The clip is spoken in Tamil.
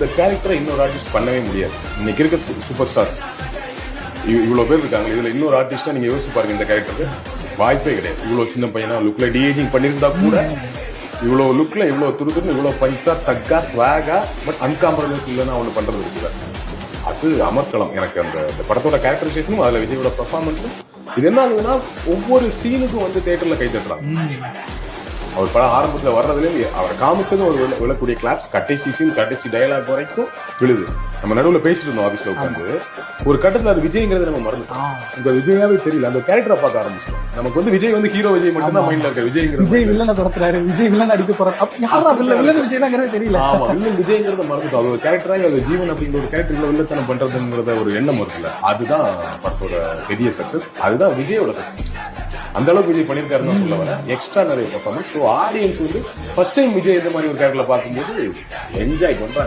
இந்த கேரக்டரை இன்னொரு ஆர்டிஸ்ட் பண்ணவே முடியாது. இன்னைக்கு இருக்க சூப்பர் ஸ்டார்ஸ் இவ்வளவு பேர் இருக்காங்க, இதுல இன்னொரு ஆர்டிஸ்டா நீங்க யோசிச்சு பாருங்க, இந்த கேரக்டருக்கு வாய்ப்பே கிடையாது. இவ்வளவு சின்ன பையனா லுக்ல டிஏஜிங் பண்ணிருந்தா கூட இவ்வளவு லுக்ல இவ்வளவு துருதுன்னு இவ்வளவு பஞ்சா தக்கா ஸ்வாகா பட் அன்காம்ப்ரமைஸ் இல்லைன்னா அவனு பண்றது இருக்குல்ல, அது அமர்க்கலாம். எனக்கு அந்த படத்தோட கேரக்டரைசேஷனும் அதுல விஜயோட பெர்ஃபார்மன்ஸும் இது என்ன ஆகுதுன்னா ஒவ்வொரு சீனுக்கும் வந்து தியேட்டர்ல கை தட்டுறாங்க. அவர் படம் ஆரம்பத்துல வர்றதுலேயே அவர் காமிச்சதும் ஒரு விழக்கூடிய கிளாப்ஸ், கடைசி சீன் கடைசி டயலாக் வரைக்கும் விழுது. நம்ம நடுவுல பேசிட்டு இருந்தோம் ஆபீஸ்ல உட்காந்து, ஒரு கட்டத்துல அது விஜய்ங்கிறது நம்ம மறந்துட்டோம். இந்த விஜயாவே தெரியல, அந்த கேரக்டரை பார்க்க ஆரம்பிச்சிட்டோம். நமக்கு வந்து விஜய் வந்து ஹீரோ விஜய் மட்டும் தான் மைண்ட்ல இருக்க. விஜய் வில்லனை துரத்துறாரு, விஜய் வில்லன் அடிக்க போறாரு, யாரா வில்லன் விஜய் தெரியல. ஆமா, வில்லன் விஜய்ங்கிறத மறந்துட்டோம். அது ஒரு கேரக்டராக அது ஜீவன் அப்படிங்கிற ஒரு கேரக்டர் வில்லத்தனம் பண்றதுங்கிறத ஒரு எண்ணம் இருக்குல்ல, அதுதான் படத்தோட பெரிய சக்சஸ், அதுதான் விஜயோட சக்சஸ். அந்த அளவுக்கு விஜய் பண்ணிருக்காருன்னு சொல்ல வர எக்ஸ்ட்ரா நிறைய பெர்ஃபார்மன்ஸ். ஸோ ஆடியன்ஸ் வந்து ஃபர்ஸ்ட் டைம் விஜய் இந்த மாதிரி ஒரு கேரக்டர்ல பார்க்கும்போது என்ஜாய் பண்றாங்க.